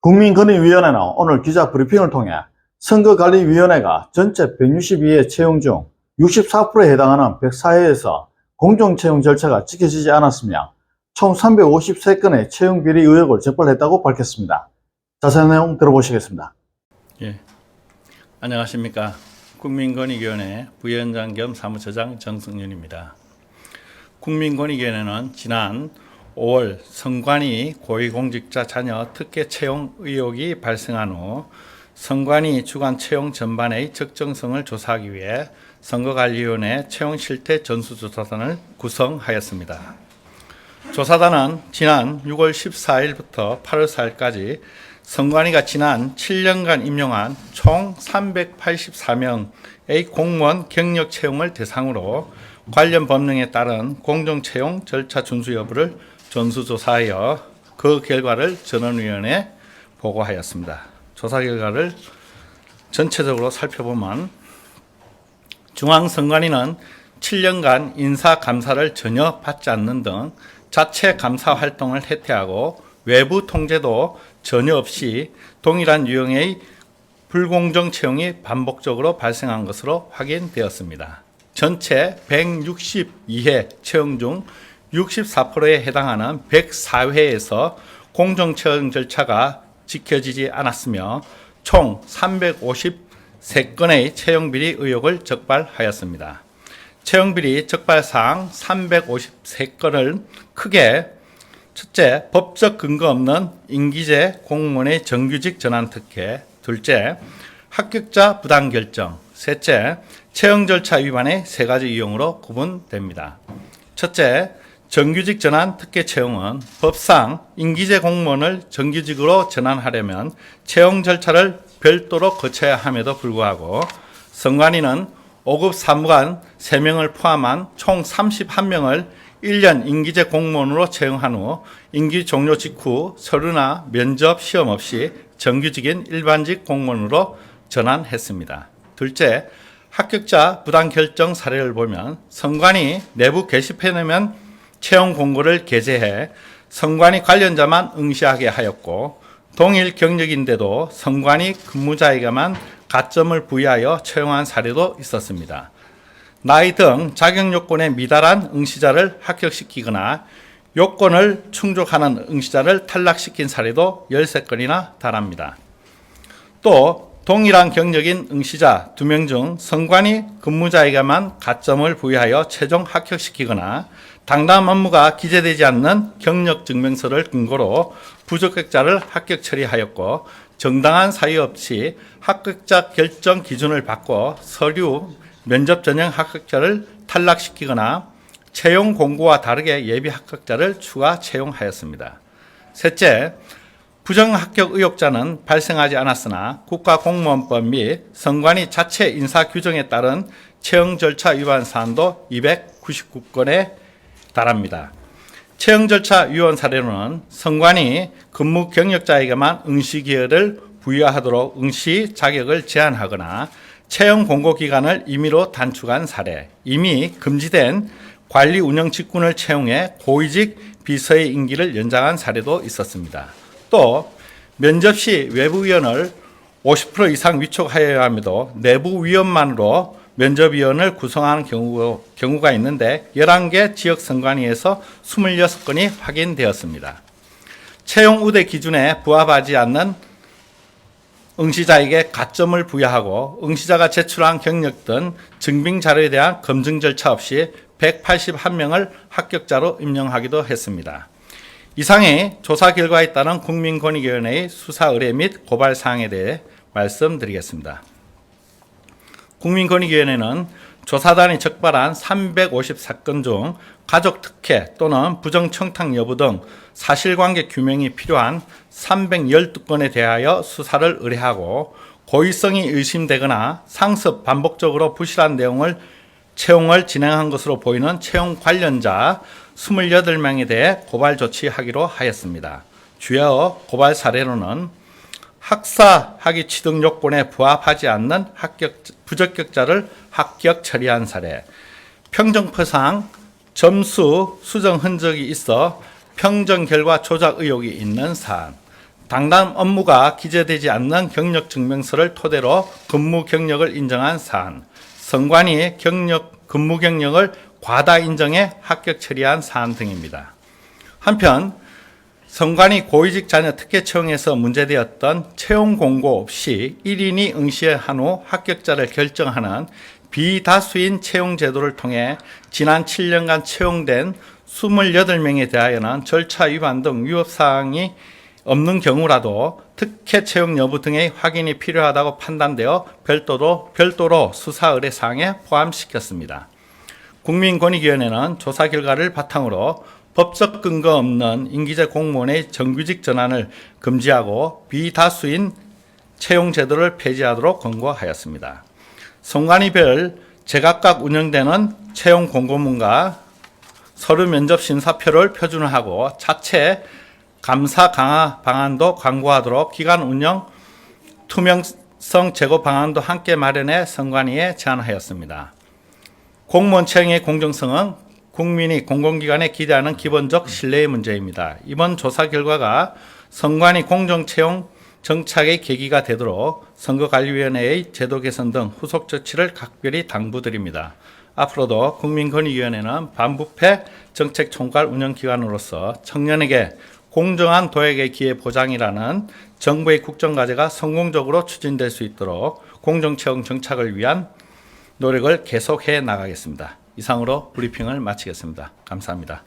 국민권익위원회는 오늘 기자 브리핑을 통해 선거관리위원회가 전체 162회 채용 중 64%에 해당하는 104회에서 공정채용 절차가 지켜지지 않았으며 총 353건의 채용 비리 의혹을 적발했다고 밝혔습니다. 자세한 내용 들어보시겠습니다. 예, 안녕하십니까. 국민권익위원회 부위원장 겸 사무처장 정승윤입니다. 국민권익위원회는 지난 5월 선관위 고위공직자 자녀 특혜 채용 의혹이 발생한 후 선관위 주관 채용 전반의 적정성을 조사하기 위해 선거관리위원회 채용 실태 전수조사단을 구성하였습니다. 조사단은 지난 6월 14일부터 8월 4일까지 선관위가 지난 7년간 임용한 총 384명의 공무원 경력 채용을 대상으로 관련 법령에 따른 공정채용 절차 준수 여부를 전수조사하여 그 결과를 전원위원회에 보고하였습니다. 조사 결과를 전체적으로 살펴보면 중앙선관위는 7년간 인사감사를 전혀 받지 않는 등 자체 감사 활동을 해태하고 외부 통제도 전혀 없이 동일한 유형의 불공정 채용이 반복적으로 발생한 것으로 확인되었습니다. 전체 162회 채용 중 64%에 해당하는 104회에서 공정채용 절차가 지켜지지 않았으며 총 353건의 채용비리 의혹을 적발하였습니다. 채용비리 적발사항 353건을 크게 첫째, 법적 근거 없는 임기제 공무원의 정규직 전환 특혜, 둘째, 합격자 부당 결정, 셋째, 채용 절차 위반의 세 가지 유형으로 구분됩니다. 첫째, 정규직 전환 특혜 채용은 법상 임기제 공무원을 정규직으로 전환하려면 채용 절차를 별도로 거쳐야 함에도 불구하고 선관위는 5급 사무관 3명을 포함한 총 31명을 1년 임기제 공무원으로 채용한 후 임기 종료 직후 서류나 면접 시험 없이 정규직인 일반직 공무원으로 전환했습니다. 둘째, 합격자 부당 결정 사례를 보면 선관위 내부 게시판에만 채용 공고를 게재해 선관위 관련자만 응시하게 하였고 동일 경력인데도 선관위 근무자에게만 가점을 부여하여 채용한 사례도 있었습니다. 나이 등 자격 요건에 미달한 응시자를 합격시키거나 요건을 충족하는 응시자를 탈락시킨 사례도 13건이나 달합니다. 또 동일한 경력인 응시자 2명 중 선관위 근무자에게만 가점을 부여하여 최종 합격시키거나 당당 업무가 기재되지 않는 경력증명서를 근거로 부적격자를 합격 처리하였고 정당한 사유 없이 합격자 결정 기준을 바꿔 서류, 면접 전형 합격자를 탈락시키거나 채용 공고와 다르게 예비 합격자를 추가 채용하였습니다. 셋째, 부정합격 의혹자는 발생하지 않았으나 국가공무원법 및 선관위 자체 인사 규정에 따른 채용 절차 위반 사안도 299건에 달합니다. 채용 절차 위반 사례로는 선관위 근무 경력자에게만 응시 기회를 부여하도록 응시 자격을 제한하거나 채용 공고 기간을 임의로 단축한 사례, 이미 금지된 관리 운영 직군을 채용해 고위직 비서의 임기를 연장한 사례도 있었습니다. 또 면접 시 외부위원을 50% 이상 위촉하여야 함에도 내부위원만으로 면접위원을 구성하는 경우가 있는데 11개 지역선관위에서 26건이 확인되었습니다. 채용 우대 기준에 부합하지 않는 응시자에게 가점을 부여하고 응시자가 제출한 경력 등 증빙 자료에 대한 검증 절차 없이 181명을 합격자로 임명하기도 했습니다. 이상의 조사 결과에 따른 국민권익위원회의 수사 의뢰 및 고발 사항에 대해 말씀드리겠습니다. 국민권익위원회는 조사단이 적발한 354건 중 가족 특혜 또는 부정청탁 여부 등 사실관계 규명이 필요한 312건에 대하여 수사를 의뢰하고 고의성이 의심되거나 상습 반복적으로 부실한 내용을 채용을 진행한 것으로 보이는 채용 관련자 28명에 대해 고발 조치하기로 하였습니다. 주요 고발 사례로는 학사 학위 취득 요건에 부합하지 않는 부적격자를 합격 처리한 사례, 평정표상 점수 수정 흔적이 있어 평정 결과 조작 의혹이 있는 사안, 당당 업무가 기재되지 않는 경력 증명서를 토대로 근무 경력을 인정한 사안, 선관위 근무 경력을 과다 인정해 합격 처리한 사안 등입니다. 한편 선관위 고위직 자녀 특혜 채용에서 문제되었던 채용 공고 없이 1인이 응시한 후 합격자를 결정하는 비다수인 채용 제도를 통해 지난 7년간 채용된 28명에 대하여는 절차 위반 등 위법사항이 없는 경우라도 특혜 채용 여부 등의 확인이 필요하다고 판단되어 별도로 수사 의뢰 사항에 포함시켰습니다. 국민권익위원회는 조사 결과를 바탕으로 법적 근거 없는 임기제 공무원의 정규직 전환을 금지하고 비다수인 채용 제도를 폐지하도록 권고하였습니다. 선관위별 제각각 운영되는 채용 공고문과 서류 면접 심사표를 표준화하고 자체 감사 강화 방안도 광고하도록 기관 운영 투명성 제고 방안도 함께 마련해 선관위에 제안하였습니다. 공무원 채용의 공정성은 국민이 공공기관에 기대하는 기본적 신뢰의 문제입니다. 이번 조사 결과가 선관위 공정채용 정착의 계기가 되도록 선거관리위원회의 제도 개선 등 후속 조치를 각별히 당부드립니다. 앞으로도 국민권익위원회는 반부패 정책 총괄 운영기관으로서 청년에게 공정한 도약의 기회 보장이라는 정부의 국정과제가 성공적으로 추진될 수 있도록 공정채용 정착을 위한 노력을 계속해 나가겠습니다. 이상으로 브리핑을 마치겠습니다. 감사합니다.